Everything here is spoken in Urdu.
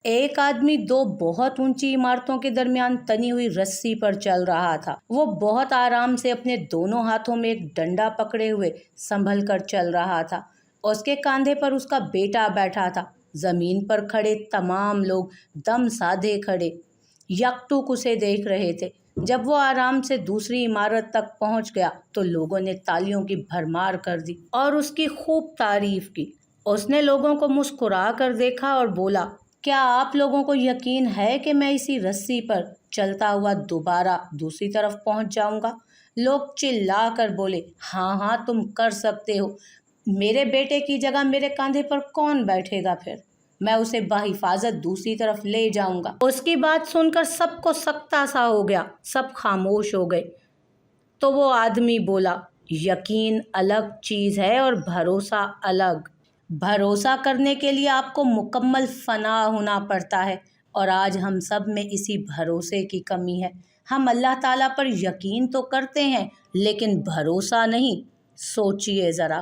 ایک آدمی دو بہت اونچی عمارتوں کے درمیان تنی ہوئی رسی پر چل رہا تھا۔ وہ بہت آرام سے اپنے دونوں ہاتھوں میں ایک ڈنڈا پکڑے ہوئے سنبھل کر چل رہا تھا۔ اس کے کاندھے پر اس کا بیٹا بیٹھا تھا۔ زمین پر کھڑے تمام لوگ دم سادھے کھڑے یکٹک اسے دیکھ رہے تھے۔ جب وہ آرام سے دوسری عمارت تک پہنچ گیا تو لوگوں نے تالیوں کی بھرمار کر دی اور اس کی خوب تعریف کی۔ اس نے لوگوں کو مسکرا کر دیکھا اور بولا، کیا آپ لوگوں کو یقین ہے کہ میں اسی رسی پر چلتا ہوا دوبارہ دوسری طرف پہنچ جاؤں گا؟ لوگ چلا کر بولے، ہاں ہاں تم کر سکتے ہو۔ میرے بیٹے کی جگہ میرے کاندھے پر کون بیٹھے گا پھر؟ میں اسے بحفاظت دوسری طرف لے جاؤں گا۔ اس کی بات سن کر سب کو سکتہ سا ہو گیا، سب خاموش ہو گئے۔ تو وہ آدمی بولا، یقین الگ چیز ہے اور بھروسہ الگ۔ بھروسہ کرنے کے لیے آپ کو مکمل فنا ہونا پڑتا ہے، اور آج ہم سب میں اسی بھروسے کی کمی ہے۔ ہم اللہ تعالیٰ پر یقین تو کرتے ہیں لیکن بھروسہ نہیں۔ سوچئے ذرا۔